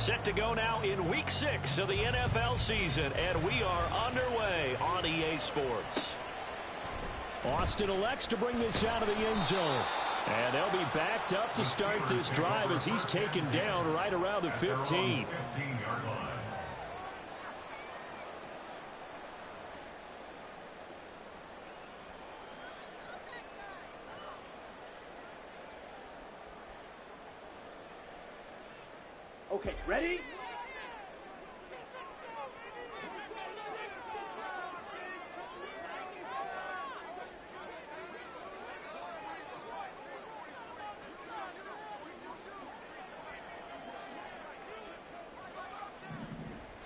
Set to go now in Week 6 of the NFL season, and we are underway on EA Sports. Austin elects to bring this out of the end zone. And they'll be backed up to start this drive as he's taken down right around the 15. Okay, ready?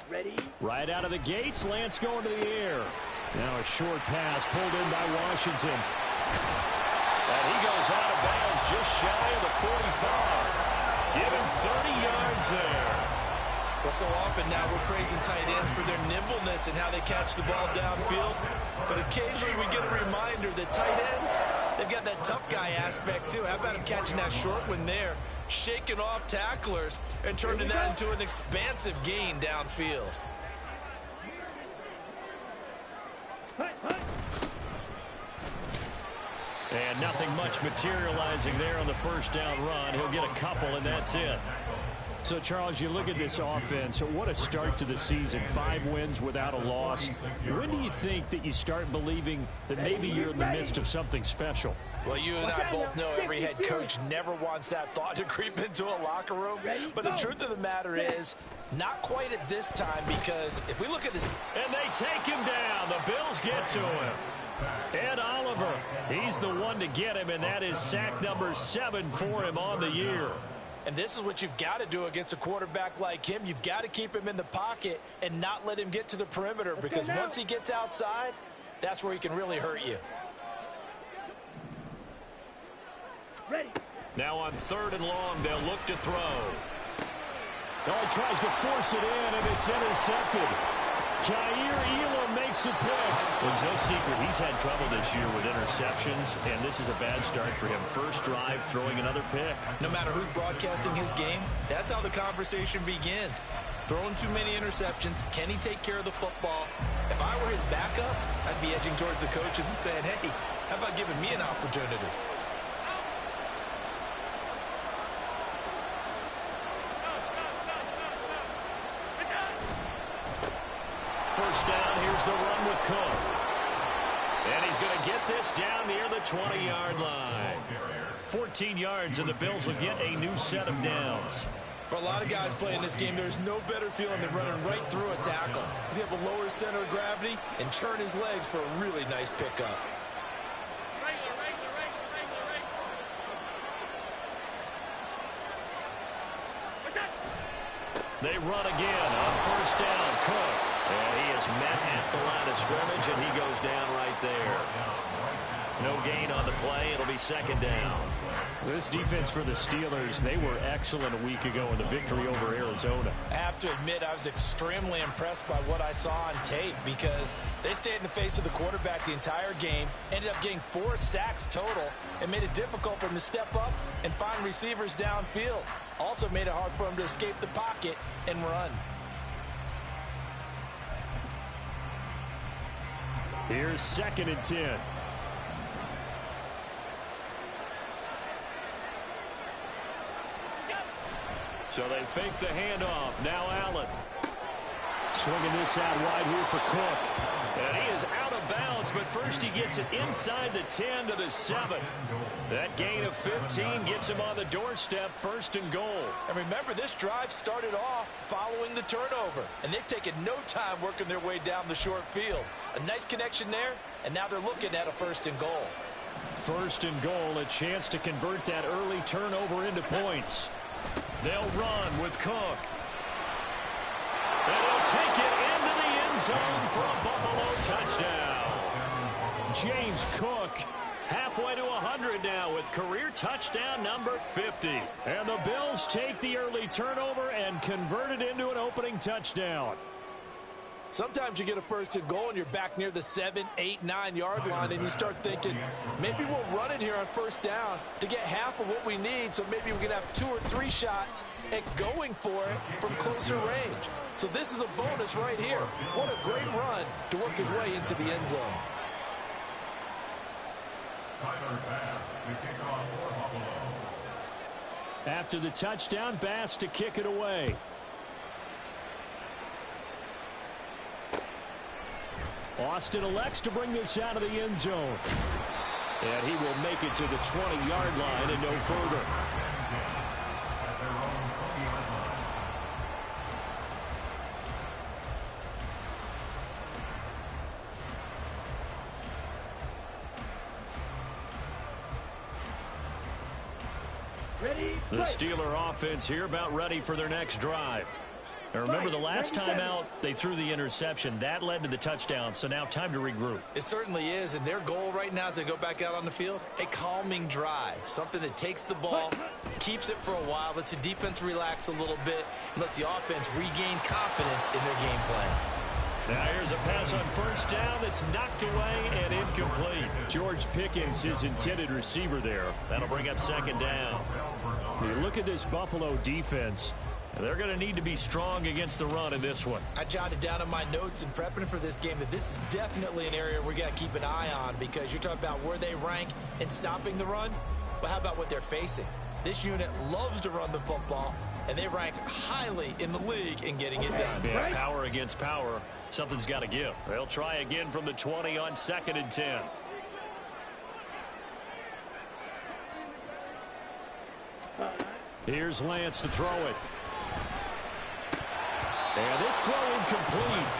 Ready? Right out of the gates, Lance going to the air. Now a short pass pulled in by Washington. And he goes out of bounds just shy of the 45. Give him 30 yards there. Well, so often now we're praising tight ends for their nimbleness and how they catch the ball downfield. But occasionally we get a reminder that tight ends, they've got that tough guy aspect too. How about him catching that short one there, shaking off tacklers, and turning that into an expansive gain downfield? And nothing much materializing there on the first down run. He'll get a couple, and that's it. So, Charles, you look at this offense, what a start to the season. 5 wins without a loss. When do you think that you start believing that maybe you're in the midst of something special? Well, you and I both know every head coach never wants that thought to creep into a locker room. But the truth of the matter is, not quite at this time, because if we look at this... And they take him down. The Bills get to him. Ed Oliver, he's the one to get him, and that is sack number 7 for him on the year. And this is what you've got to do against a quarterback like him. You've got to keep him in the pocket and not let him get to the perimeter, because once he gets outside, that's where he can really hurt you. Ready. Now on 3rd and long, they'll look to throw. Oh, he tries to force it in, and it's intercepted. Jair Elam makes a pick. Well, it's no secret he's had trouble this year with interceptions, and this is a bad start for him. First drive, throwing another pick. No matter who's broadcasting his game, that's how the conversation begins. Throwing too many interceptions, can he take care of the football? If I were his backup, I'd be edging towards the coaches and saying, hey, how about giving me an opportunity? First down, here's the run with Cook. And he's going to get this down near the 20-yard line. 14 yards, and the Bills will get a new set of downs. For a lot of guys playing this game, there's no better feeling than running right through a tackle. He's able to lower his center of gravity and churn his legs for a really nice pickup. They run again on first down. Cook. And he is met at the line of scrimmage, and he goes down right there. No gain on the play. It'll be 2nd down. This defense for the Steelers, they were excellent a week ago in the victory over Arizona. I have to admit, I was extremely impressed by what I saw on tape, because they stayed in the face of the quarterback the entire game, ended up getting 4 sacks total, and made it difficult for him to step up and find receivers downfield. Also made it hard for him to escape the pocket and run. Here's 2nd and 10. So they fake the handoff. Now Allen. Swinging this out wide here for Cook. And he is out of bounds, but first he gets it inside the 10 to the 7. That gain of 15 gets him on the doorstep, 1st and goal. And remember, this drive started off following the turnover, and they've taken no time working their way down the short field. A nice connection there, and now they're looking at a 1st and goal. 1st and goal, a chance to convert that early turnover into points. They'll run with Cook. And he'll take it into the end zone for a Buffalo touchdown. James Cook halfway to 100 now with career touchdown number 50. And the Bills take the early turnover and convert it into an opening touchdown. Sometimes you get a first and goal and you're back near the 7, 8, 9-yard line, and you start thinking, maybe we'll run it here on first down to get half of what we need, so maybe we can have 2 or 3 shots at going for it from closer range. So this is a bonus right here. What a great run to work his way into the end zone. After the touchdown, Bass to kick it away. Austin elects to bring this out of the end zone. And he will make it to the 20-yard line and no further. The Steeler offense here about ready for their next drive. Now remember, the last time out, they threw the interception. That led to the touchdown, so now time to regroup. It certainly is, and their goal right now as they go back out on the field, a calming drive, something that takes the ball, keeps it for a while, lets the defense relax a little bit, and lets the offense regain confidence in their game plan. Now here's a pass on first down that's knocked away and incomplete. George Pickens, his intended receiver there. That'll bring up second down. You look at this Buffalo defense. They're going to need to be strong against the run in this one. I jotted down in my notes in prepping for this game that this is definitely an area we got to keep an eye on, because you're talking about where they rank in stopping the run. Well, how about what they're facing? This unit loves to run the football, and they rank highly in the league in getting it done. Yeah, power against power. Something's got to give. They'll try again from the 20 on 2nd and 10. Here's Lance to throw it. And this throw incomplete.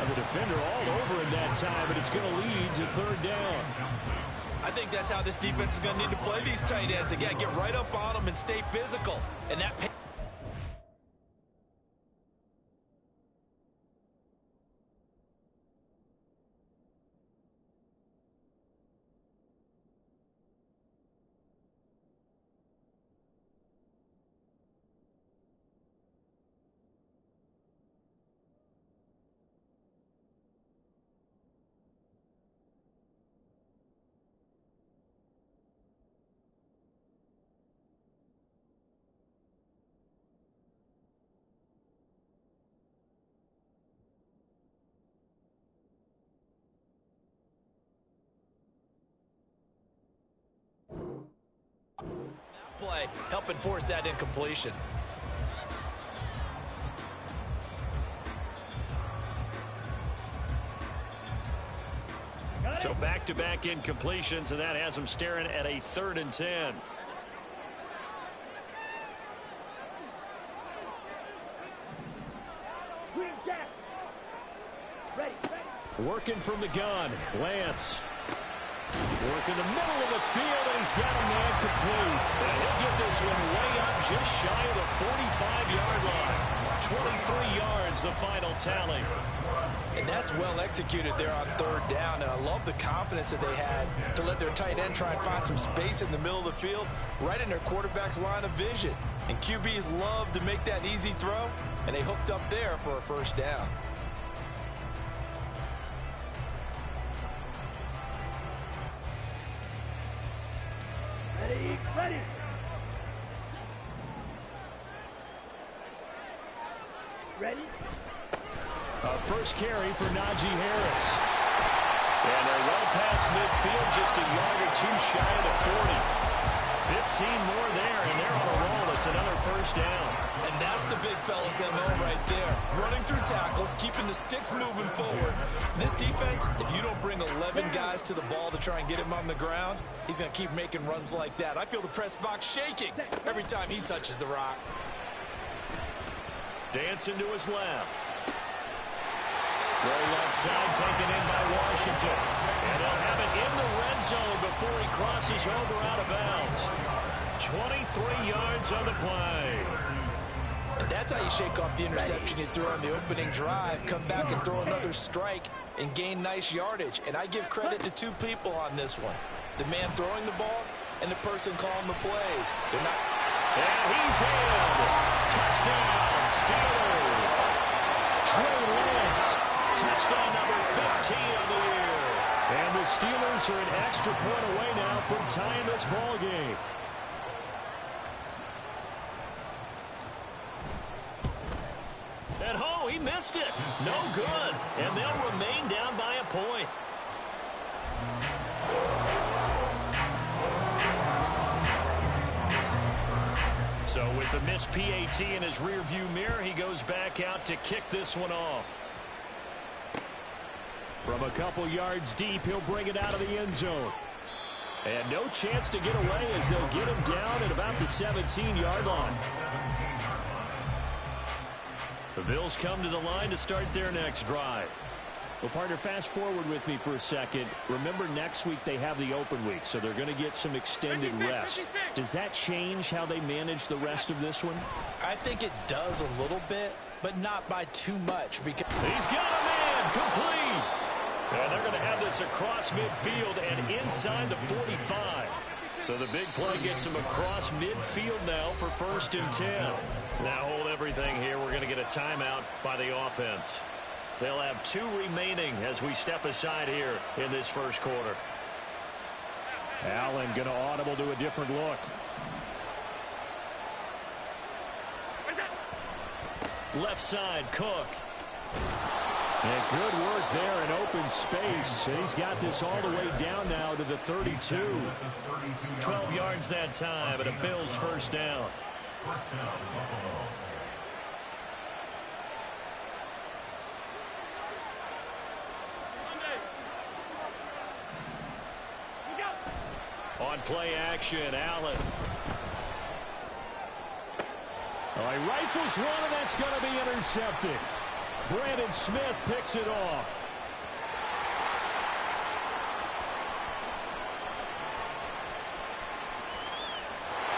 The defender all over in that time, but it's going to lead to 3rd down. I think that's how this defense is going to need to play these tight ends. Again, get right up on them and stay physical. And that play helping force that incompletion. So back-to-back incompletions, and that has them staring at a 3rd and 10. Working from the gun, Lance. Working the middle of the field, and he's got a man complete. And he'll get this one way up just shy of the 45-yard line. 23 yards, the final tally. And that's well executed there on 3rd down. And I love the confidence that they had to let their tight end try and find some space in the middle of the field, right in their quarterback's line of vision. And QBs love to make that easy throw, and they hooked up there for a 1st down. Ready. Ready. First carry for Najee Harris. And they're well past midfield, just a yard or 2 shy of the 40. 15 more there, and they're on a roll. It's another 1st down. And that's the big fella's MO right there. Running through tackles, keeping the sticks moving forward. This defense, if you don't bring 11 guys to the ball to try and get him on the ground, he's going to keep making runs like that. I feel the press box shaking every time he touches the rock. Dancing to his left. Throw left side taken in by Washington. And they'll have it in the red zone before he crosses over out of bounds. 23 yards on the play. And that's how you shake off the interception you threw on the opening drive. Come back and throw another strike and gain nice yardage. And I give credit to 2 people on this one. The man throwing the ball and the person calling the plays. They're not... And he's in. Touchdown, Steelers. Trey Lance touchdown number 15 of the year. And the Steelers are an extra point away now from tying this ball game. At home, he missed it. No good. And they'll remain down by a point. So with the missed PAT in his rearview mirror, he goes back out to kick this one off. From a couple yards deep, he'll bring it out of the end zone. And no chance to get away as they'll get him down at about the 17-yard line. The Bills come to the line to start their next drive. Well, partner, fast forward with me for a second. Remember, next week they have the open week, so they're going to get some extended rest. Does that change how they manage the rest of this one? I think it does a little bit, but not by too much. Because he's got a man complete. And they're going to have this across midfield and inside the 45. So the big play gets him across midfield now for 1st and 10. Now hold everything here. We're going to get a timeout by the offense. They'll have 2 remaining as we step aside here in this first quarter. Allen going to audible to a different look. Left side, Cook. And good work there in open space. And he's got this all the way down now to the 32. 12 yards that time, and a Bills first down. On play action, Allen. Oh, he rifles one, and that's going to be intercepted. Brandon Smith picks it off.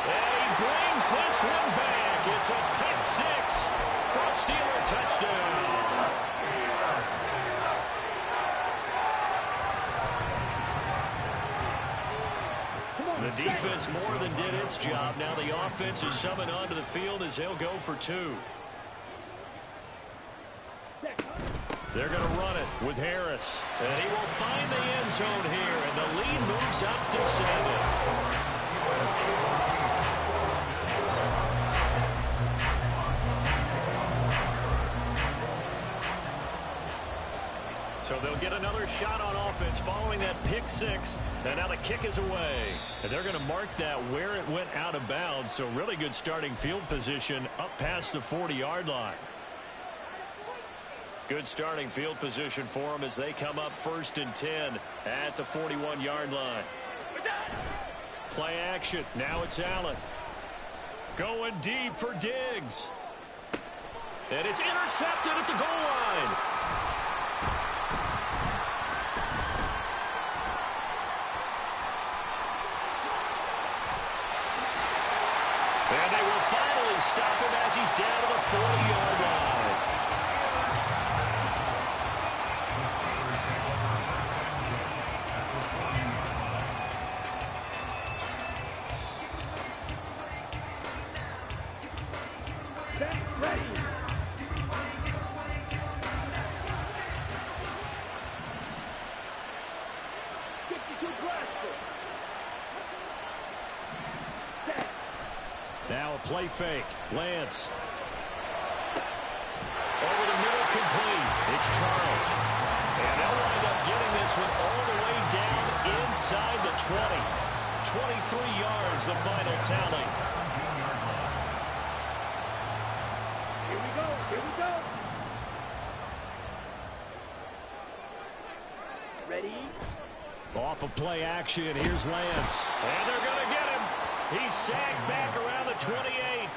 And he brings this one back. It's a pick 6 for a Steeler touchdown. The defense more than did its job. Now the offense is summoned onto the field as they'll go for 2. They're going to run it with Harris. And he will find the end zone here, and the lead moves up to 7. So they'll get another shot on offense following that pick 6. And now the kick is away. And they're going to mark that where it went out of bounds. So really good starting field position up past the 40-yard line. Good starting field position for them as they come up 1st and 10 at the 41-yard line. Play action. Now it's Allen. Going deep for Diggs. And it's intercepted at the goal line. And they will finally stop him as he's down to the 40-yard line. Ready. Now a play fake. Lance. Over the middle, complete. It's Charles. And they'll wind up getting this one all the way down inside the 20. 23 yards, the final tally. Here we go. Here we go. Ready. Off of play action. Here's Lance. And they're going to get him. He's sagged back around the 28.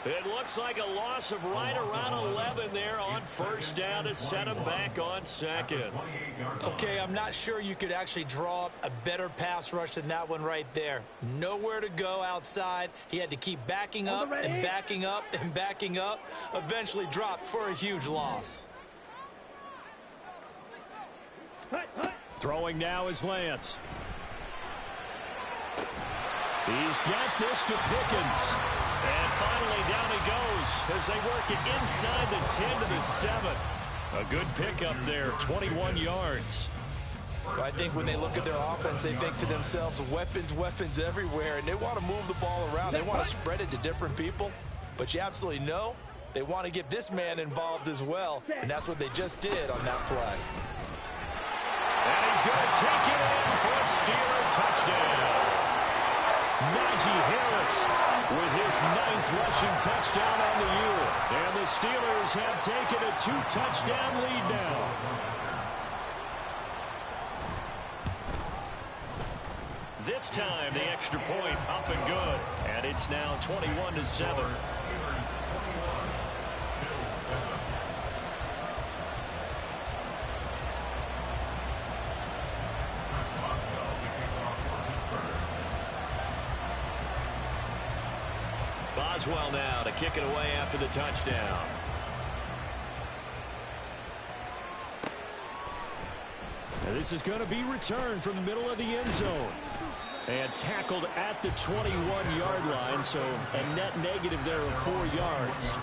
It looks like a loss of right around 11 there on 1st down to set him back on 2nd. Okay, I'm not sure you could actually draw up a better pass rush than that one right there. Nowhere to go outside. He had to keep backing up and backing up and backing up. Eventually dropped for a huge loss. Throwing now is Lance. He's got this to Pickens. And finally down he goes as they work it inside the 10 to the 7. A good pickup there, 21 yards. Well, I think when they look at their offense, they think to themselves, weapons, weapons everywhere, and they want to move the ball around. They want to spread it to different people, but you absolutely know they want to get this man involved as well, and that's what they just did on that play. And he's going to take it in for a Steeler touchdown. Najee Harris with his 9th rushing touchdown on the year. And the Steelers have taken a 2-touchdown lead now. This time, the extra point up and good. And it's now 21-7. Boswell now to kick it away after the touchdown. Now this is going to be returned from the middle of the end zone. And tackled at the 21-yard line, so a net negative there of 4 yards.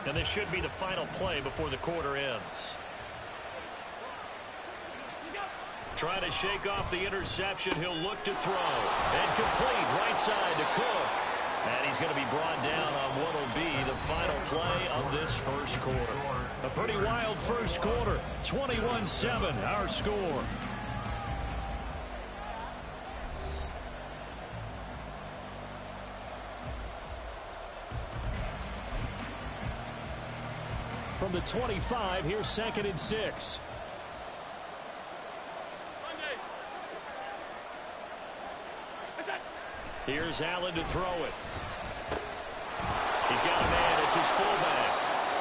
And this should be the final play before the quarter ends. Trying to shake off the interception. He'll look to throw. And complete right side to Cook. And he's going to be brought down on what will be the final play of this first quarter. A pretty wild first quarter. 21-7, our score. From the 25, here's 2nd and 6. Here's Allen to throw it. He's got a man. It's his fullback.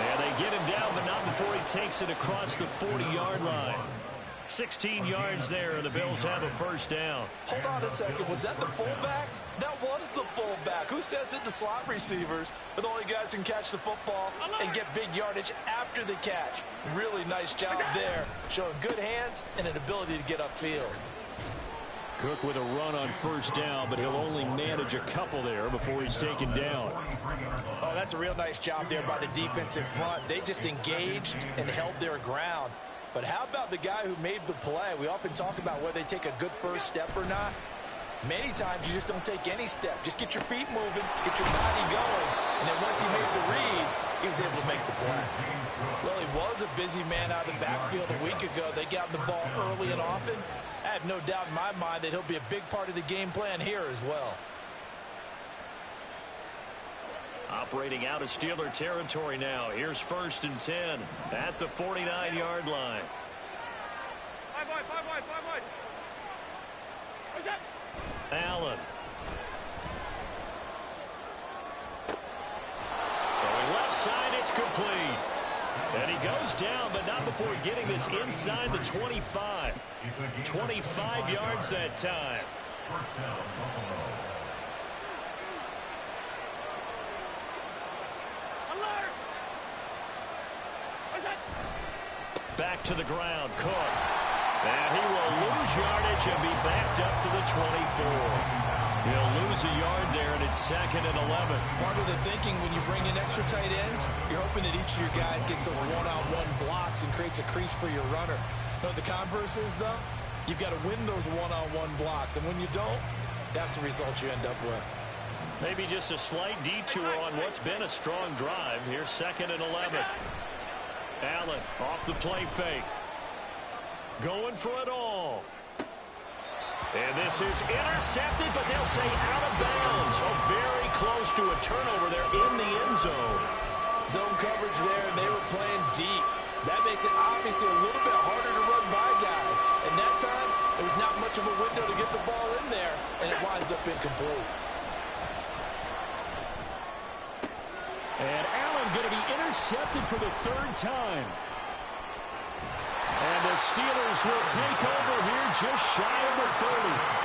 And they get him down, but not before he takes it across the 40-yard line. 16 yards there, and the Bills have a first down. Hold on a second. Was that the fullback? That was the fullback. Who says it? The slot receivers are the only guys who can catch the football and get big yardage after the catch. Really nice job there, showing good hands and an ability to get upfield. Cook with a run on first down, but he'll only manage a couple there before he's taken down. Oh, that's a real nice job there by the defensive front. They just engaged and held their ground. But how about the guy who made the play? We often talk about whether they take a good first step or not. Many times you just don't take any step. Just get your feet moving, get your body going, and then once he made the read, he was able to make the play. Well, he was a busy man out of the backfield a week ago. They got the ball early and often. I have no doubt in my mind that he'll be a big part of the game plan here as well. Operating out of Steeler territory now. Here's 1st and 10 at the 49-yard line. 5 wide. What's that? Allen. Throwing left side, it's complete. And he goes down, but not before getting this inside the 25. 25 yards that time. Alert! What's that? Back to the ground, Cook. And he will lose yardage and be backed up to the 24. He'll lose a yard there, and it's 2nd and 11. Part of the thinking when you bring in extra tight ends, you're hoping that each of your guys gets those one-on-one blocks and creates a crease for your runner. You know what the converse is, though? You've got to win those one-on-one blocks, and when you don't, that's the result you end up with. Maybe just a slight detour on what's been a strong drive. Here's 2nd and 11. Allen off the play fake. Going for it all. And this is intercepted, but they'll say out of bounds. Oh, very close to a turnover there in the end zone. Zone coverage there, and they were playing deep. That makes it obviously a little bit harder to run by guys. And that time, there was not much of a window to get the ball in there, and it winds up incomplete. And Allen going to be intercepted for the 3rd time. And the Steelers will take over here just shy of the 30.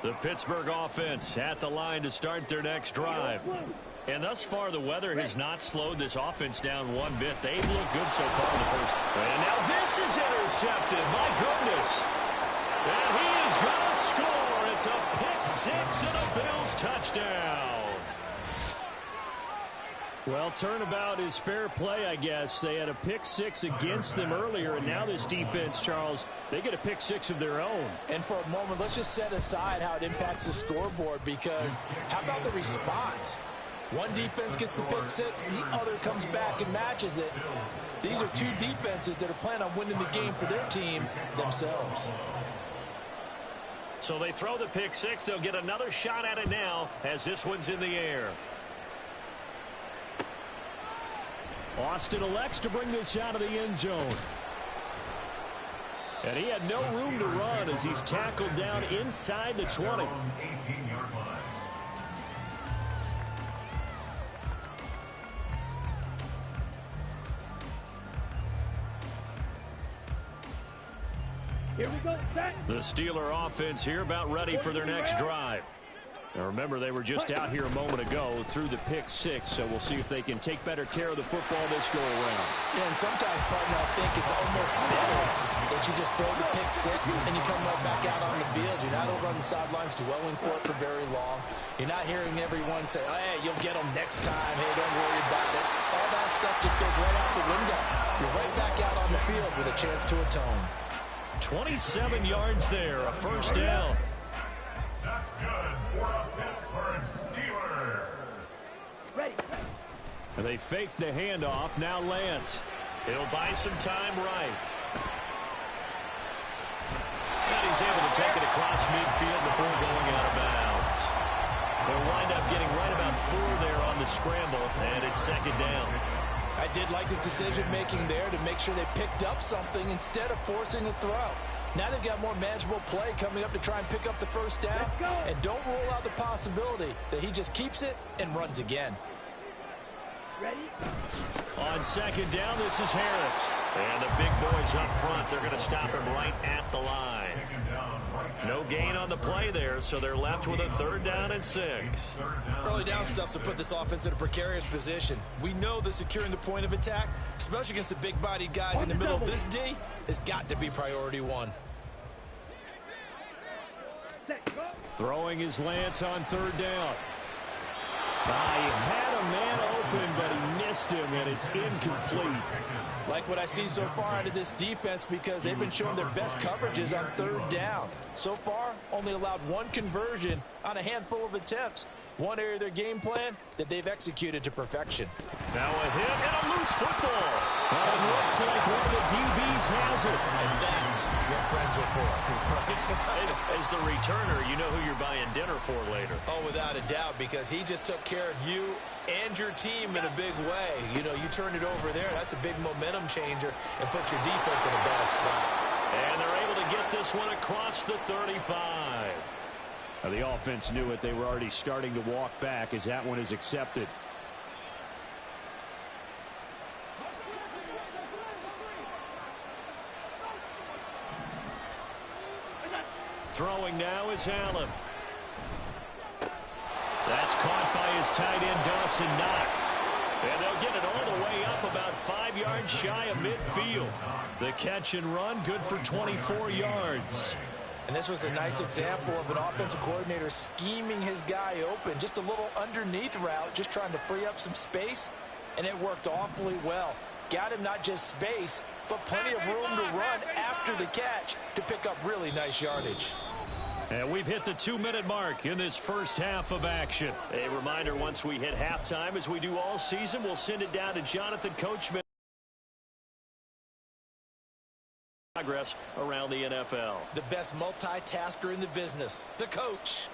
The Pittsburgh offense at the line to start their next drive. And thus far, the weather has not slowed this offense down one bit. They've looked good so far in the first. And now this is intercepted. My goodness. And he is going to score. It's a pick-6 and a Bills touchdown. Well, turnabout is fair play, I guess. They had a pick-6 against them earlier, and now this defense, Charles, they get a pick-6 of their own. And for a moment, let's just set aside how it impacts the scoreboard, because how about the response? One defense gets the pick-6, the other comes back and matches it. These are two defenses that are planning on winning the game for their teams themselves. So they throw the pick-6. They'll get another shot at it now as this one's in the air. Austin elects to bring this out of the end zone. And he had no room to run as he's tackled down inside the 20. Here we go. The Steeler offense here about ready for their next drive. Now remember, they were just out here a moment ago through the pick-6, so we'll see if they can take better care of the football this go around. Yeah, and sometimes, partner, I think it's almost better that you just throw the pick-6 and you come right back out on the field. You're not over on the sidelines dwelling for it for very long. You're not hearing everyone say, oh, hey, you'll get them next time. Hey, don't worry about it. All that stuff just goes right out the window. You're right back out on the field with a chance to atone. 27 yards there, a first down. That's good for a Pittsburgh Steeler. Ready. They fake the handoff. Now Lance. He'll buy some time right. And he's able to take it across midfield before going out of bounds. They'll wind up getting right about 4 there on the scramble, and it's second down. I did like his decision-making there to make sure they picked up something instead of forcing a throw. Now they've got more manageable play coming up to try and pick up the first down. And don't rule out the possibility that he just keeps it and runs again. Ready? On second down, this is Harris. And the big boys up front, they're going to stop him right at the line. No gain on the play there, so they're left with a 3rd down and 6. Early down stuff to put this offense in a precarious position. We know that securing the point of attack, especially against the big-bodied guys in the middle of this D, has got to be priority 1. Throwing his Lance on 3rd down. He had a man open, but he missed him, and it's incomplete. Like what I see so far out of this defense, because they've been showing their best coverages on 3rd down. So far, only allowed 1 conversion on a handful of attempts. One area of their game plan that they've executed to perfection. Now a hit and a loose football. And it looks like one of the DBs has it. And that's what friends are for. As the returner, you know who you're buying dinner for later. Oh, without a doubt, because he just took care of you and your team in a big way. You know, you turned it over there. That's a big momentum changer and put your defense in a bad spot. And they're able to get this one across the 35. Now, the offense knew it. They were already starting to walk back as that one is accepted. Throwing now is Allen. That's caught by his tight end, Dawson Knox. And they'll get it all the way up about 5 yards shy of midfield. The catch and run, good for 24 yards. And this was a nice example of an offensive coordinator scheming his guy open. Just a little underneath route, just trying to free up some space. And it worked awfully well. Got him not just space, but plenty of room to run after the catch to pick up really nice yardage. And we've hit the 2-minute mark in this first half of action. A reminder, once we hit halftime, as we do all season, we'll send it down to Jonathan Coachman. Progress around the NFL. The best multitasker in the business, the coach.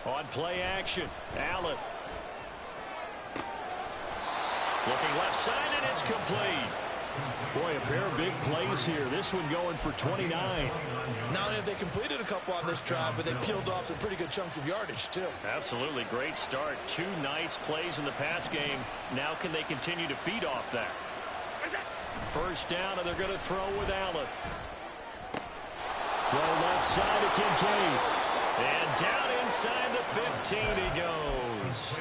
On play action, Allen. Looking left side, and it's complete. Boy, a pair of big plays here. This one going for 29. Not only have they completed a couple on this drive, but they peeled off some pretty good chunks of yardage, too. Absolutely. Great start. 2 nice plays in the pass game. Now can they continue to feed off that? First down, and they're going to throw with Allen. Throw left side to Kincaid. And down inside the 15 he goes.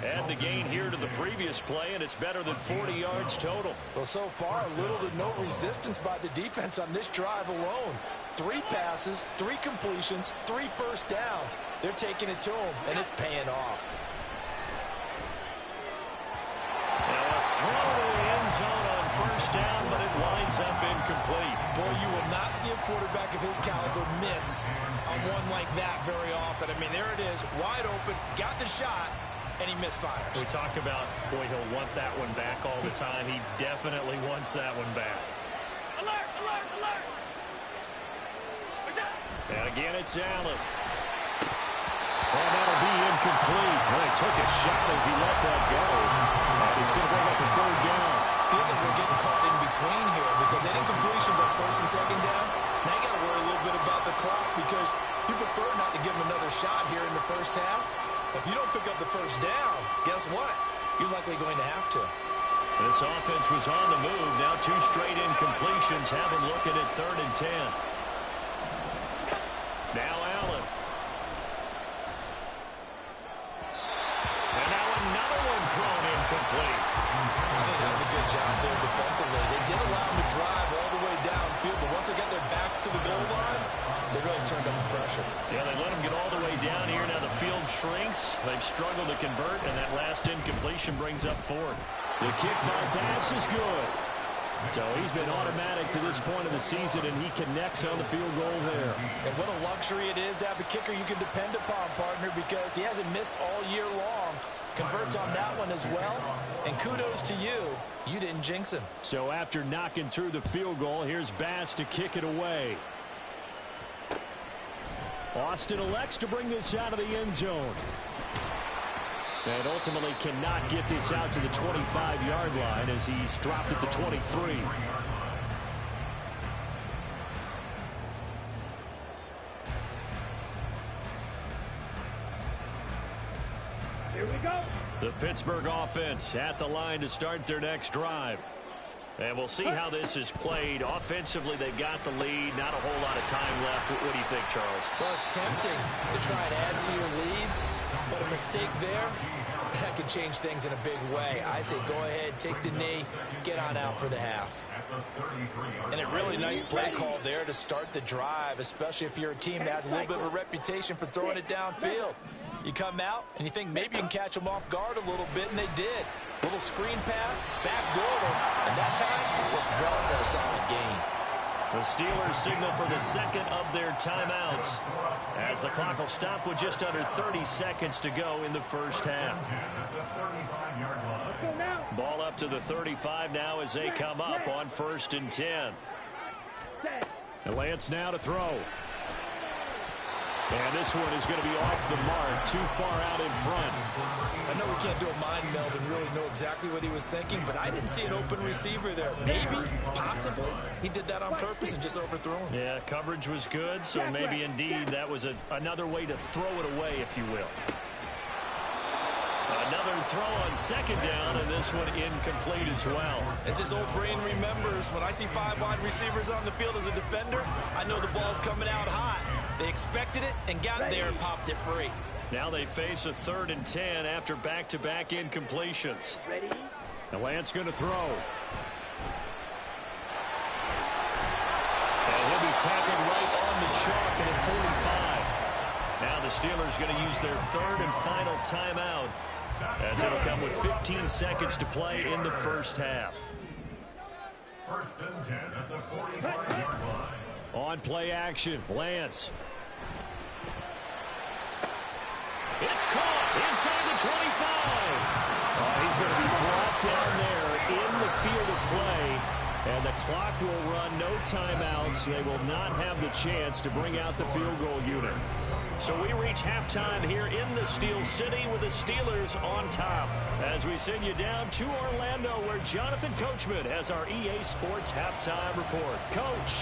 Add the gain here to the previous play, and it's better than 40 yards total. Well, so far, little to no resistance by the defense on this drive alone. 3 passes, 3 completions, 3 first downs. They're taking it to him, and it's paying off. Now a throw to the end zone on first down, but it winds up incomplete. Boy, you will not see a quarterback of his caliber miss on one like that very often. I mean, there it is, wide open, got the shot, and he misfires. We talk about, boy, he'll want that one back all the time. He definitely wants that one back. Alert, alert, alert. And again, it's Allen. And that'll be incomplete. Well, he took a shot as he let that go. And he's going to bring up a 3rd down. Feels like they're getting caught in between here because any completions on 1st and 2nd down, now you got to worry a little bit about the clock because you prefer not to give them another shot here in the first half. If you don't pick up the first down, guess what? You're likely going to have to. This offense was on the move. Now 2 straight incompletions have them looking at 3rd and 10. Now Allen. And now another one thrown incomplete. I think that was a good job there defensively. They did allow him to drive all the way downfield, but once they got their backs to the goal line, they really turned up the pressure. Yeah, they let him get all the way down here. Now the field shrinks. They've struggled to convert, and that last incompletion brings up 4th. The kick by Bass is good. So he's been automatic to this point of the season, and he connects on the field goal there. And what a luxury it is to have a kicker you can depend upon, partner, because he hasn't missed all year long. Converts on that one as well. And kudos to you. You didn't jinx him. So after knocking through the field goal, here's Bass to kick it away. Austin elects to bring this out of the end zone. And ultimately cannot get this out to the 25-yard line as he's dropped at the 23. Here we go. The Pittsburgh offense at the line to start their next drive. And we'll see how this is played. Offensively, they got the lead. Not a whole lot of time left. What do you think, Charles? Well, it's tempting to try and add to your lead, but a mistake there, that could change things in a big way. I say go ahead, take the knee, get on out for the half. And a really nice play call there to start the drive, especially if you're a team that has a little bit of a reputation for throwing it downfield. You come out and you think maybe you can catch them off guard a little bit, and they did. Little screen pass, backdoor them, and that time worked well for a solid gain. The Steelers signal for the 2nd of their timeouts as the clock will stop with just under 30 seconds to go in the first half. Let's go now. Ball up to the 35 now as they come up on 1st and 10. And Lance now to throw. And this one is going to be off the mark, too far out in front. I know we can't do a mind meld and really know exactly what he was thinking, but I didn't see an open receiver there. Maybe, possibly, he did that on purpose and just overthrew him. Yeah, coverage was good, so maybe indeed that was another way to throw it away, if you will. Another throw on 2nd down, and this one incomplete as well. As his old brain remembers, when I see 5 wide receivers on the field as a defender, I know the ball's coming out hot. They expected it and got there and popped it free. Now they face a 3rd and 10 after back-to-back incompletions. Ready? And Lance going to throw. And he'll be tackled right on the chalk at 45. Now the Steelers going to use their 3rd and final timeout as it'll come with 15 seconds to play in the first half. 1st and 10 at the 45-yard line. On play action, Lance. It's caught inside the 25. He's going to be brought down there in the field of play. And the clock will run, no timeouts. They will not have the chance to bring out the field goal unit. So we reach halftime here in the Steel City with the Steelers on top as we send you down to Orlando where Jonathan Coachman has our EA Sports Halftime Report. Coach,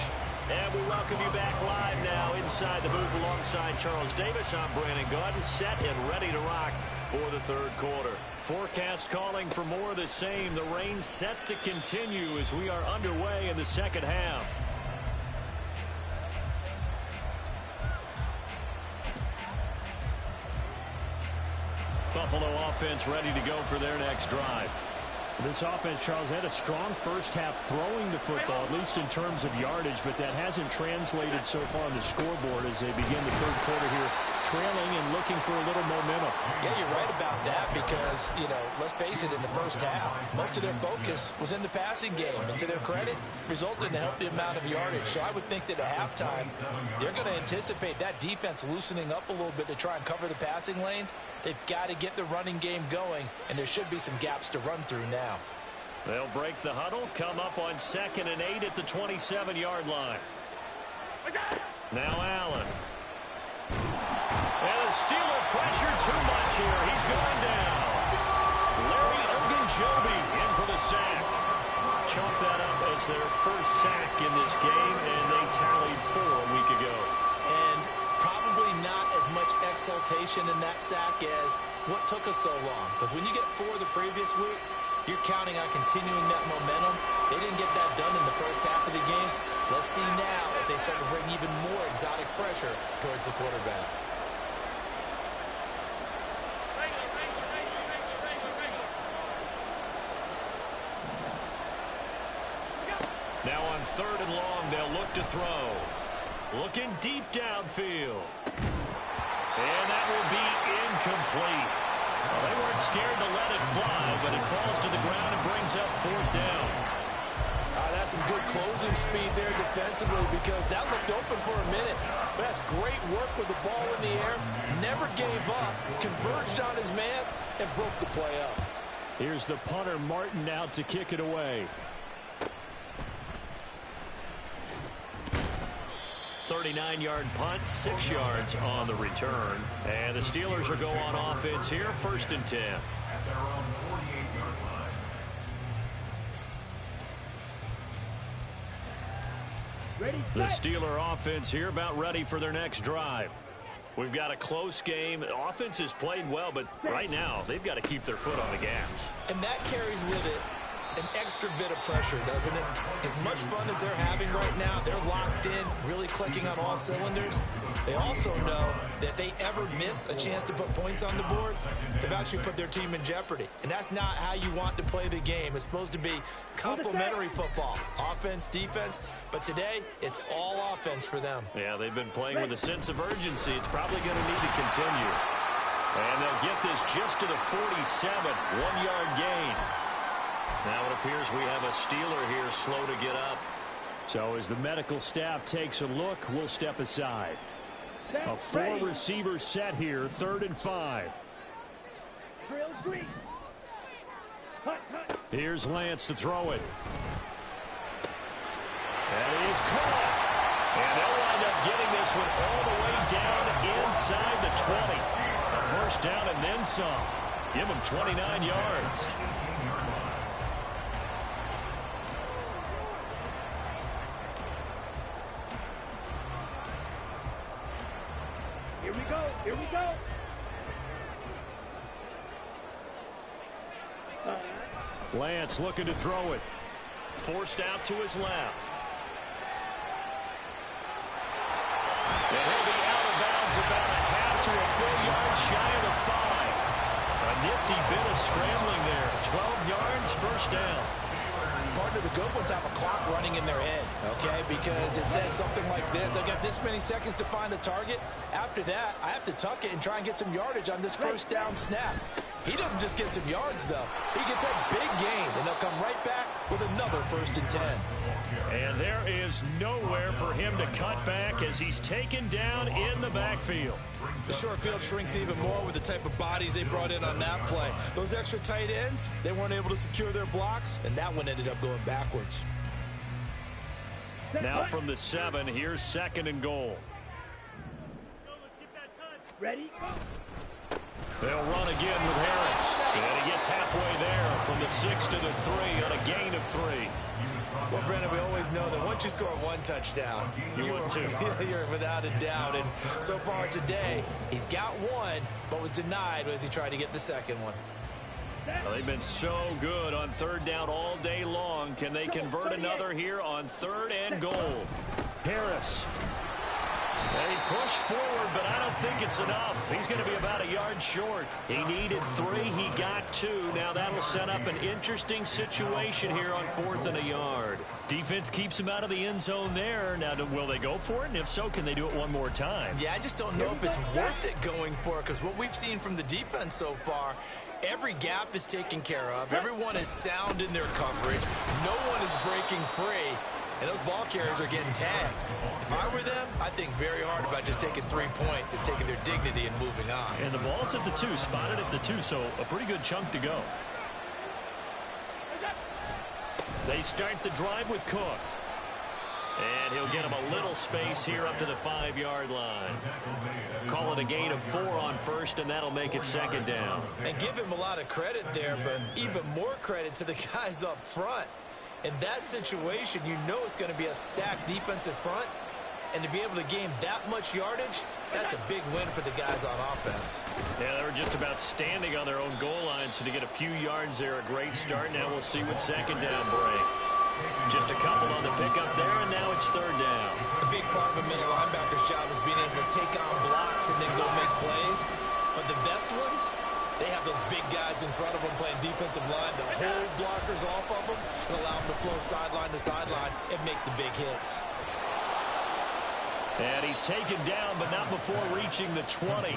and we welcome you back live now inside the booth alongside Charles Davis. I'm Brandon Gaudin, set and ready to rock for the third quarter. Forecast calling for more of the same. The rain set to continue as we are underway in the second half. Buffalo offense ready to go for their next drive. This offense, Charles, had a strong first half throwing the football, at least in terms of yardage, but that hasn't translated so far on the scoreboard as they begin the third quarter here, trailing and looking for a little momentum. Yeah, you're right about that because, let's face it, in the first half, most of their focus was in the passing game. And to their credit, resulted in a healthy amount of yardage. So I would think that at halftime, they're going to anticipate that defense loosening up a little bit to try and cover the passing lanes. They've got to get the running game going, and there should be some gaps to run through now. They'll break the huddle, come up on 2nd and 8 at the 27-yard line. Now Allen. And the Steeler pressure too much here. He's going down. Larry Ogunjobi in for the sack. Chalk that up as their first sack in this game, and they tallied 4 a week ago. And probably not as much exultation in that sack as what took us so long. Because when you get 4 the previous week, you're counting on continuing that momentum. They didn't get that done in the first half of the game. Let's see now if they start to bring even more exotic pressure towards the quarterback. Now on 3rd and long, they'll look to throw. Looking deep downfield. And that will be incomplete. Well, they weren't scared to let it fly, but it falls to the ground and brings up 4th down. That's some good closing speed there defensively because that looked open for a minute. But that's great work with the ball in the air. Never gave up, converged on his man, and broke the play up. Here's the punter, Martin, out to kick it away. 39-yard punt, 6 yards on the return. And the Steelers are go on offense here, 1st and 10. At their own 48-yard line. The Steeler offense here about ready for their next drive. We've got a close game. The offense has played well, but right now they've got to keep their foot on the gas. And that carries with it an extra bit of pressure, doesn't it? As much fun as they're having right now, they're locked in, really clicking on all cylinders. They also know that if they ever miss a chance to put points on the board, they've actually put their team in jeopardy. And that's not how you want to play the game. It's supposed to be complementary football, offense, defense. But today, it's all offense for them. Yeah, they've been playing with a sense of urgency. It's probably going to need to continue. And they'll get this just to the 47, 1-yard gain. Now it appears we have a Steeler here slow to get up. So as the medical staff takes a look, we'll step aside. A 4-receiver set here, 3rd and 5. Here's Lance to throw it. And it is caught. And they'll wind up getting this one all the way down inside the 20. A 1st down and then some. Give them 29 yards. Here we go. Here we go. Lance looking to throw it. Forced out to his left. And he'll be out of bounds about a half to a full yard shy of the 5. A nifty bit of scrambling there. 12 yards, 1st down. Part of the good ones have a clock running in their head, okay? Because it says something like this. I got this many seconds to find a target. After that, I have to tuck it and try and get some yardage on this 1st down snap. He doesn't just get some yards, though. He gets a big gain, and they'll come right back with another 1st and 10. And there is nowhere for him to cut back as he's taken down in the backfield. The short field shrinks even more with the type of bodies they brought in on that play. Those extra tight ends, they weren't able to secure their blocks, and that one ended up going backwards. Now from the 7, here's 2nd and goal. Let's get that touch. Ready? Go. They'll run again with Harris. And he gets halfway there from the 6 to the 3 on a gain of 3. Well, Brendan, we always know that once you score one touchdown, you're without a doubt. And so far today, he's got one, but was denied as he tried to get the second one. Well, they've been so good on third down all day long. Can they convert another here on 3rd and goal? Harris. They push forward, but I don't think it's enough. He's going to be about a yard short. He needed 3. He got 2. Now that'll set up an interesting situation here on 4th and a yard. Defense keeps him out of the end zone there. Now, will they go for it? And if so, can they do it one more time? Yeah, I just don't know if it's worth it going for it, because what we've seen from the defense so far, every gap is taken care of. Everyone is sound in their coverage. No one is breaking free. And those ball carriers are getting tagged. If I were them, I'd think very hard about just taking 3 points and taking their dignity and moving on. And the ball's at the 2, spotted at the 2, so a pretty good chunk to go. They start the drive with Cook. And he'll get him a little space here up to the 5-yard line. Call it a gain of 4 on 1st, and that'll make it 2nd down. And give him a lot of credit there, but even more credit to the guys up front. In that situation, you know it's going to be a stacked defensive front. And to be able to gain that much yardage, that's a big win for the guys on offense. Yeah, they were just about standing on their own goal line, so to get a few yards there, a great start. Now we'll see what 2nd down brings. Just a couple on the pickup there, and now it's 3rd down. A big part of a middle linebacker's job is being able to take on blocks and then go make plays. But the best ones, they have those big guys in front of them playing defensive line that hold blockers off of them and allow them to flow sideline to sideline and make the big hits. And he's taken down, but not before reaching the 20.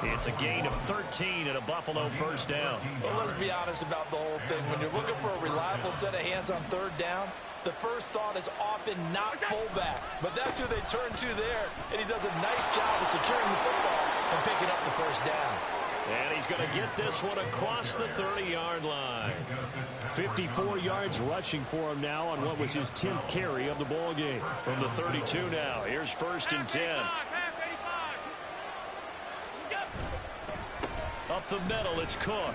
It's a gain of 13 and a Buffalo 1st down. Well, let's be honest about the whole thing. When you're looking for a reliable set of hands on 3rd down, the first thought is often not fullback. But that's who they turn to there, and he does a nice job of securing the football and picking up the 1st down. And he's going to get this one across the 30-yard line. 54 yards rushing for him now on what was his 10th carry of the ball game. From the 32 now, here's 1st and 10. Up the middle, it's Cook.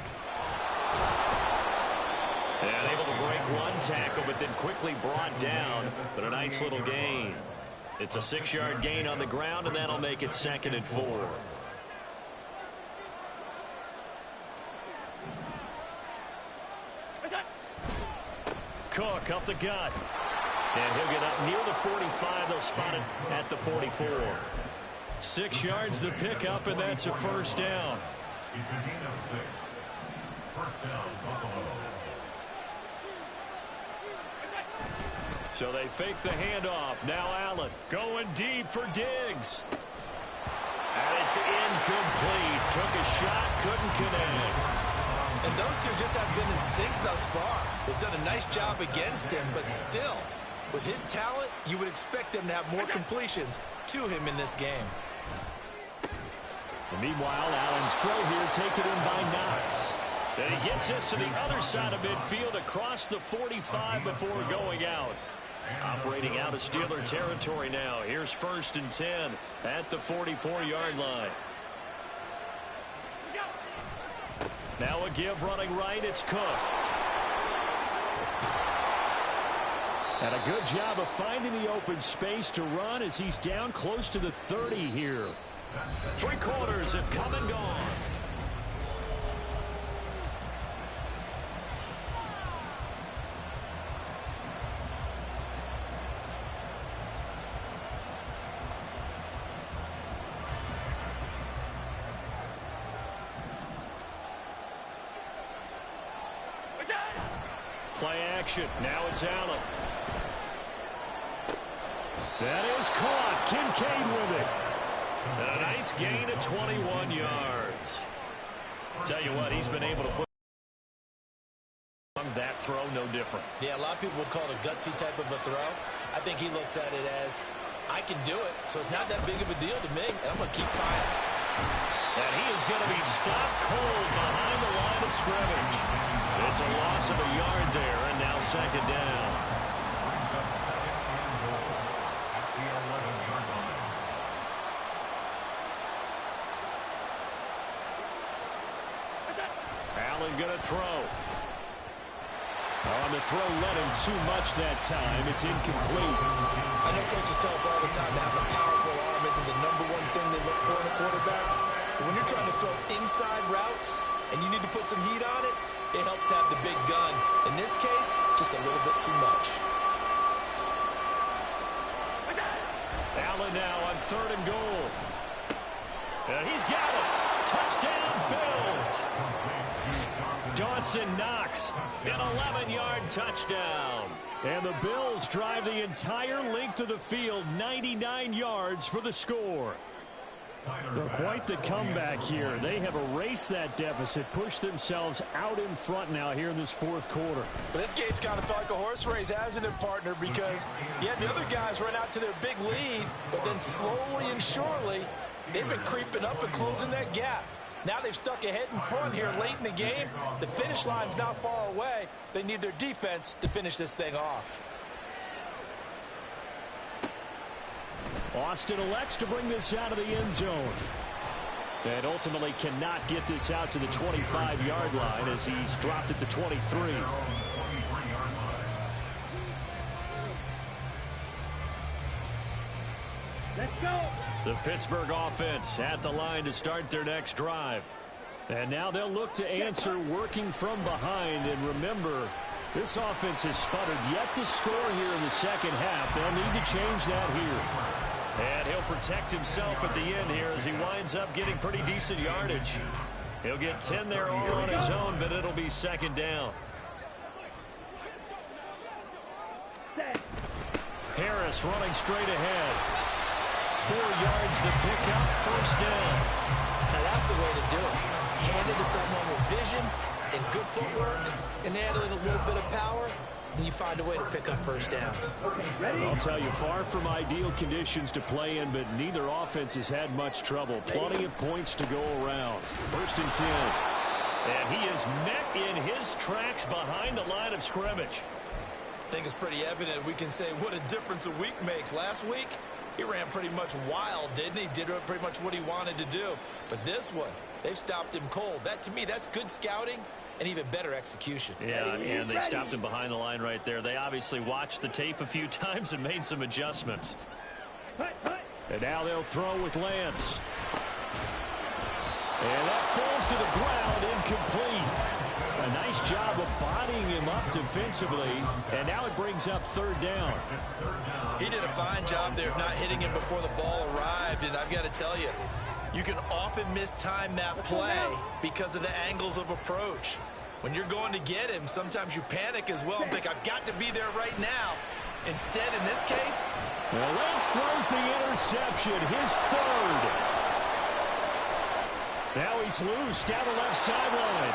And able to break one tackle, but then quickly brought down. But a nice little gain. It's a 6-yard gain on the ground, and that'll make it 2nd and 4. Cook up the gut. And he'll get up near the 45. They'll spot it at the 44. 6 yards the pickup, and that's a 1st down. It's a gain of 6. 1st down, Buffalo. So they fake the handoff. Now Allen going deep for Diggs. And it's incomplete. Took a shot, couldn't connect. And those two just haven't been in sync thus far. They've done a nice job against him, but still, with his talent, you would expect them to have more completions to him in this game. And meanwhile, Allen's throw here taken in by Knox. And he gets this to the other side of midfield across the 45 before going out. Operating out of Steeler territory now. Here's 1st and 10 at the 44-yard line. Now a give running right, it's Cook. And a good job of finding the open space to run as he's down close to the 30 here. 3 quarters have come and gone. Play action. Now it's Allen. That is caught. Kincaid with it. And a nice gain of 21 yards. Tell you what, he's been able to put that throw no different. Yeah, a lot of people would call it a gutsy type of a throw. I think he looks at it as, I can do it, so it's not that big of a deal to me, and I'm going to keep firing. And he is going to be stopped cold behind the line of scrimmage. It's a loss of a yard there, and now 2nd down. Allen going to throw. On the throw, led him too much that time. It's incomplete. I know coaches tell us all the time that having a powerful arm isn't the #1 thing they look for in a quarterback. But when you're trying to throw inside routes and you need to put some heat on it, it helps have the big gun. In this case, just a little bit too much. Allen now on 3rd and goal. And he's got it. Touchdown, Bills. Dawson Knox, an 11-yard touchdown. And the Bills drive the entire length of the field, 99 yards for the score. Well, quite the comeback here. They have erased that deficit, pushed themselves out in front now here in this 4th quarter. But this game's kind of felt like a horse race, hasn't it, partner? Because, yeah, the other guys run out to their big lead, but then slowly and surely, they've been creeping up and closing that gap. Now they've stuck ahead in front here late in the game. The finish line's not far away. They need their defense to finish this thing off. Austin elects to bring this out of the end zone. And ultimately cannot get this out to the 25-yard line as he's dropped at the 23. Let's go. The Pittsburgh offense at the line to start their next drive. And now they'll look to answer working from behind. And remember, this offense has sputtered yet to score here in the second half. They'll need to change that here. And he'll protect himself at the end here as he winds up getting pretty decent yardage. He'll get 10 there all on his own, but it'll be 2nd down. Harris running straight ahead. 4 yards to pick up, 1st down. Now that's the way to do it. Hand it to someone with vision and good footwork and handling a little bit of power, and you find a way to pick up 1st downs. I'll tell you, far from ideal conditions to play in, but neither offense has had much trouble. Plenty of points to go around. 1st and 10. And he is met in his tracks behind the line of scrimmage. I think it's pretty evident we can say what a difference a week makes. Last week, he ran pretty much wild, didn't he? Did pretty much what he wanted to do. But this one, they've stopped him cold. That, to me, that's good scouting and even better execution. Yeah, and they stopped him behind the line right there. They obviously watched the tape a few times and made some adjustments. And now they'll throw with Lance. And that falls to the ground, incomplete. A nice job of bodying him up defensively, and now it brings up 3rd down. He did a fine job there of not hitting him before the ball arrived, and I've got to tell you, you can often mistime that play because of the angles of approach. When you're going to get him, sometimes you panic as well and think, I've got to be there right now. Instead, in this case, well, Lance throws the interception, his 3rd. Now he's loose down the left sideline.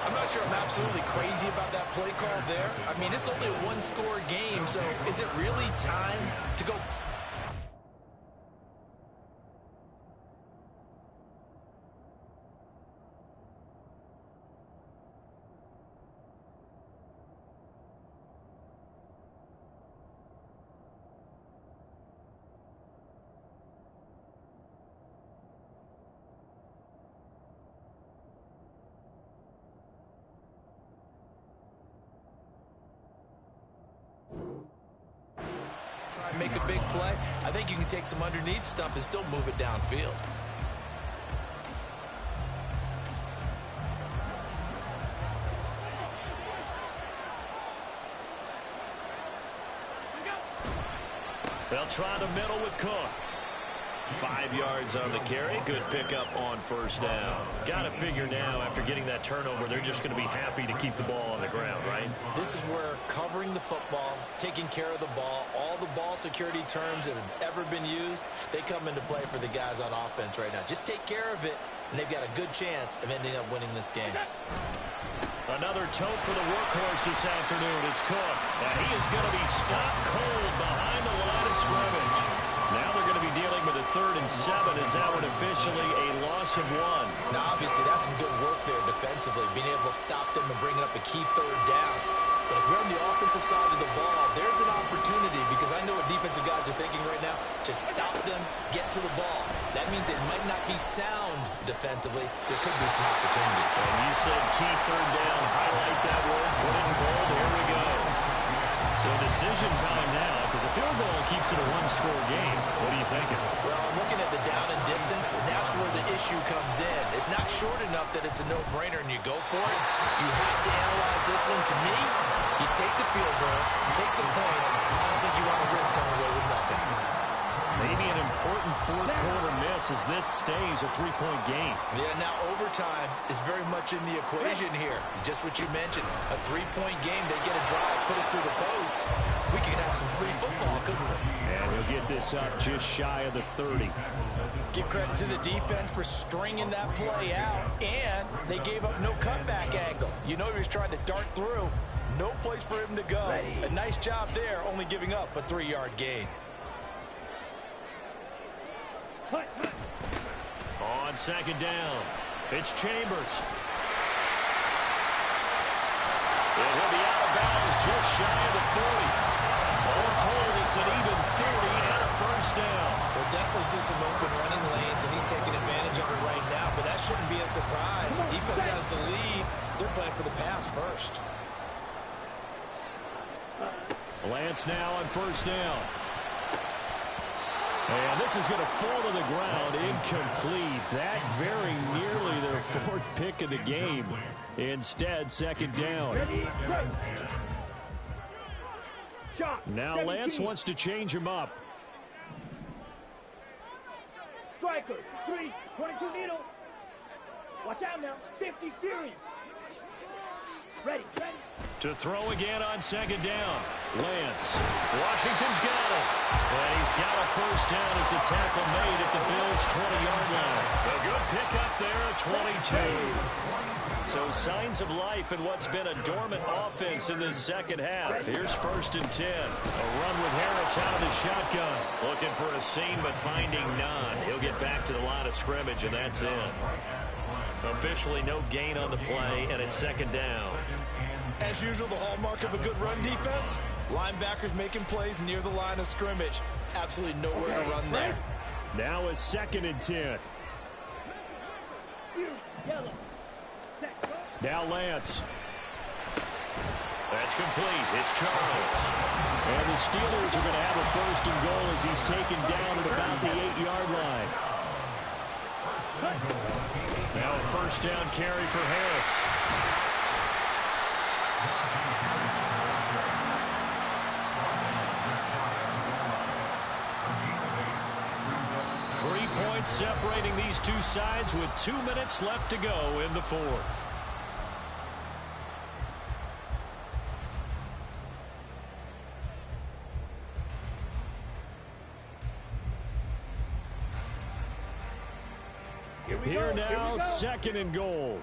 I'm not sure I'm absolutely crazy about that play call there. I mean, it's only a 1-score game, so is it really time to go? Make a big play. I think you can take some underneath stuff and still move it downfield. They'll try the middle with Cook. 5 yards on the carry. Good pickup on 1st down. Got to figure now, after getting that turnover, they're just going to be happy to keep the ball on the ground, right? This is where covering the football, taking care of the ball, all the ball security terms that have ever been used, they come into play for the guys on offense right now. Just take care of it, and they've got a good chance of ending up winning this game. Another tote for the workhorse this afternoon. It's Cook. And he is going to be stopped cold behind the line of scrimmage. Now they're going to be dealing with a 3rd and 7 as that would officially a loss of 1. Now, obviously, that's some good work there defensively, being able to stop them and bringing up a key 3rd down. But if you're on the offensive side of the ball, there's an opportunity because I know what defensive guys are thinking right now. Just stop them, get to the ball. That means it might not be sound defensively. There could be some opportunities. And you said key third down. Highlight that word. Put it in bold. Here we go. So decision time now because a field goal keeps it a one-score game. What are you thinking? Well, I'm looking at the down and distance, and that's where the issue comes in. It's not short enough that it's a no-brainer and you go for it. You have to analyze this one. To me, you take the field goal, take the points. I don't think you want to risk coming away with nothing. Maybe an important fourth-quarter miss as this stays a three-point game. Yeah, now overtime is very much in the equation here. Just what you mentioned, a three-point game. They get a drive, put it through the post. We could have some free football, couldn't we? And he'll get this up just shy of the 30. Give credit to the defense for stringing that play out, and they gave up no cutback angle. You know he was trying to dart through. No place for him to go. A nice job there, only giving up a 3-yard gain. On second down, it's Chambers. And he'll be out of bounds just shy of the 40. All told, it's an even 30 and a first down. We'll definitely see some open running lanes, and he's taking advantage of it right now, but that shouldn't be a surprise. Defense has the lead. They're playing for the pass first. Lance now on first down. And this is going to fall to the ground, incomplete. That very nearly their fourth pick of the game. Instead, second down. Now Lance wants to change him up. Striker, 3, 22 needle. Watch out now, 50 series. Ready. To throw again on second down. Lance. Washington's got it. And he's got a first down as a tackle made at the Bills' 20-yard line. A good pickup there at 22. So signs of life in what's been a dormant offense in this second half. Here's 1st and 10. A run with Harris out of the shotgun. Looking for a seam but finding none. He'll get back to the line of scrimmage and that's it. Officially no gain on the play and it's second down. As usual, the hallmark of a good run defense, linebackers making plays near the line of scrimmage. Absolutely nowhere to run there. Now a 2nd and 10. Now Lance. That's complete. It's Charles. And the Steelers are going to have a 1st and goal as he's taken down at about the 8-yard line. Now a first down carry for Harris. 3 points separating these two sides with 2 minutes left to go in the fourth. Here now, 2nd and goal.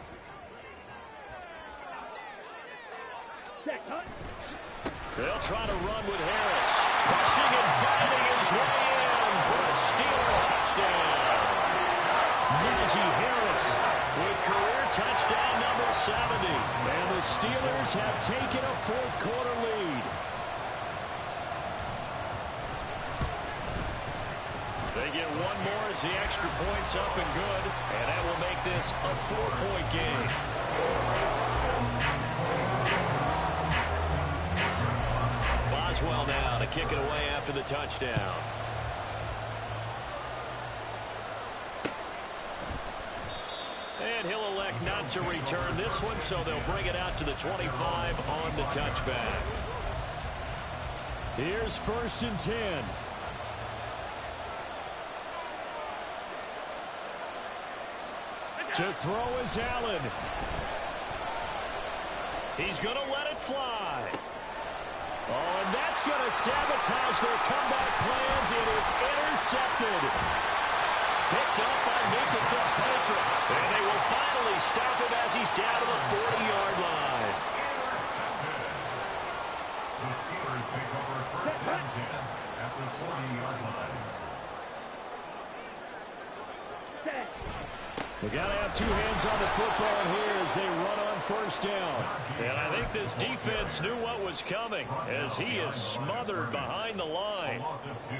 They'll try to run with Harris. Pushing and finding his way in for a Steeler touchdown. Najee Harris With career touchdown number 70. and the Steelers have taken a fourth-quarter lead. They get one more as the extra point's up and good, and that will make this a 4-point game. Boswell now to kick it away after the touchdown. And he'll elect not to return this one, so they'll bring it out to the 25 on the touchback. Here's 1st and 10. To throw is Allen. He's going to let it fly. Oh, and that's going to sabotage their comeback plans. It is intercepted. Picked up by Minka Fitzpatrick. And they will finally stop him as he's down to the 40-yard line. The Steelers take over 1st and 10 at the 40-yard line. They got to have two hands on the football here as they run on first down. And I think this defense knew what was coming as he is smothered behind the line.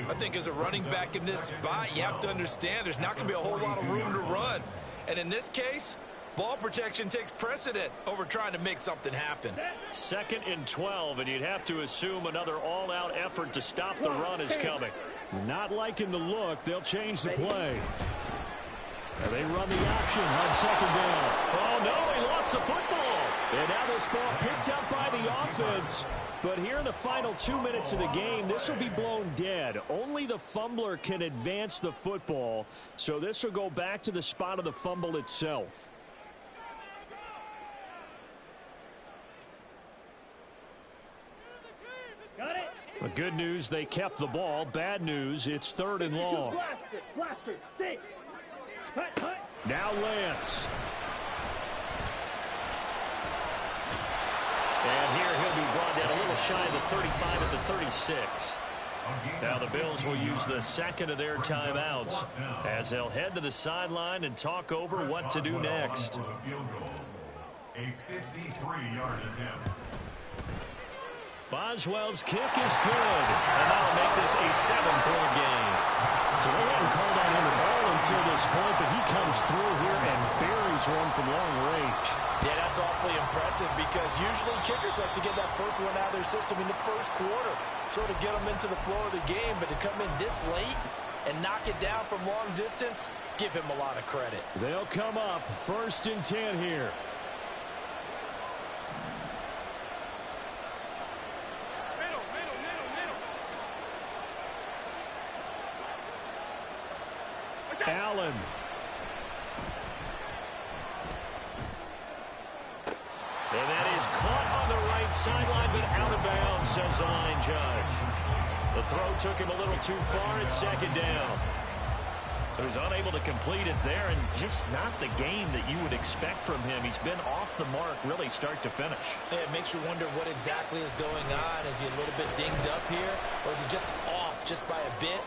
I think as a running back in this spot, you have to understand there's not going to be a whole lot of room to run. And in this case, ball protection takes precedent over trying to make something happen. 2nd and 12, and you'd have to assume another all-out effort to stop the run is coming. Not liking the look. They'll change the play. They run the option on 2nd down. Oh, no, he lost the football. And now this ball picked up by the offense. But here in the final 2 minutes of the game, this will be blown dead. Only the fumbler can advance the football. So this will go back to the spot of the fumble itself. Got it. But good news, they kept the ball. Bad news, it's 3rd and long. Blaster, 6. Cut. Now Lance. And here he'll be brought down a little shy of the 35 at the 36. Now the Bills will use the 2nd of their timeouts as they'll head to the sideline and talk over what to do next. A 53-yard attempt. Boswell's kick is good, and that'll make this a 7-point game. So they haven't called on him at all until this point, but he comes through here and buries one from long range. Yeah, that's awfully impressive because usually kickers like to get that first one out of their system in the first quarter, sort of get them into the flow of the game, but to come in this late and knock it down from long distance, give him a lot of credit. They'll come up 1st and 10 here. Allen. And that is caught on the right sideline, but out of bounds, says the line judge. The throw took him a little too far at 2nd down. So he's unable to complete it there, and just not the game that you would expect from him. He's been off the mark really start to finish. Yeah, it makes you wonder what exactly is going on. Is he a little bit dinged up here, or is he just off just by a bit?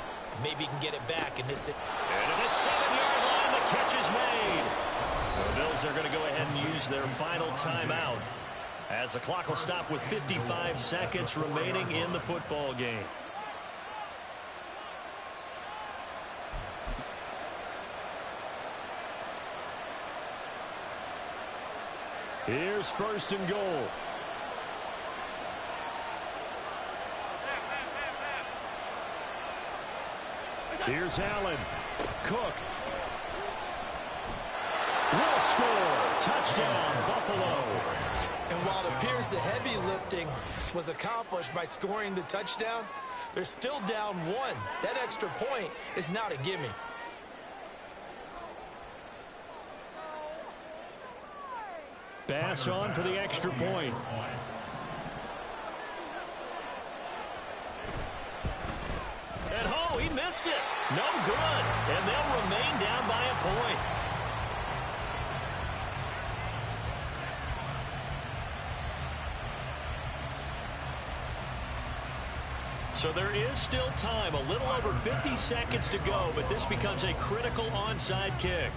Maybe he can get it back and miss it. And to the 7-yard line, the catch is made. The Bills are going to go ahead and use their final timeout as the clock will stop with 55 seconds remaining in the football game. Here's 1st and goal. Here's Allen. Cook. Will score. Touchdown, Buffalo. And while it appears the heavy lifting was accomplished by scoring the touchdown, they're still down 1. That extra point is not a gimme. Pass on for the extra point. And oh, he missed it. No good. And they'll remain down by a point. So there is still time, a little over 50 seconds to go, but this becomes a critical onside kick.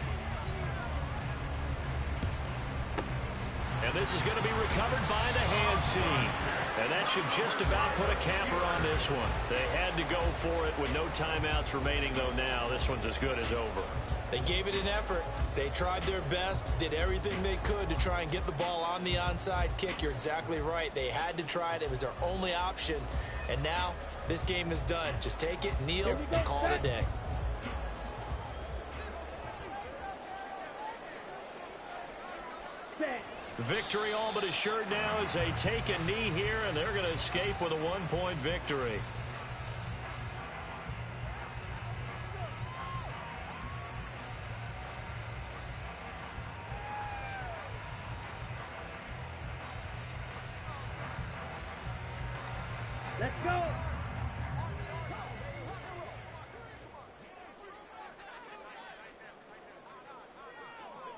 And this is going to be recovered by the hands team. And that should just about put a capper on this one. They had to go for it with no timeouts remaining, though now. This one's as good as over. They gave it an effort. They tried their best, did everything they could to try and get the ball on the onside kick. You're exactly right. They had to try it. It was their only option. And now this game is done. Just take it, kneel, and call it a day. Victory all but assured now as they take a knee here, and they're going to escape with a 1-point victory. Let's go.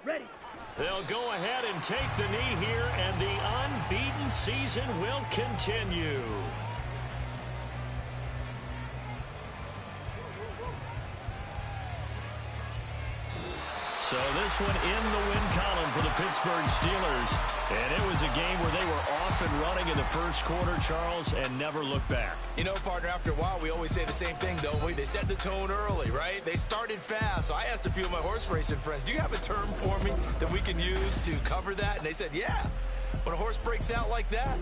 Ready. They'll go ahead and take the knee here, and the unbeaten season will continue. So this one in the win column for the Pittsburgh Steelers. And it was a game where they were off and running in the first quarter, Charles, and never looked back. You know, partner, after a while, we always say the same thing, don't we? They set the tone early, right? They started fast. So I asked a few of my horse racing friends, do you have a term for me that we can use to cover that? And they said, yeah. When a horse breaks out like that,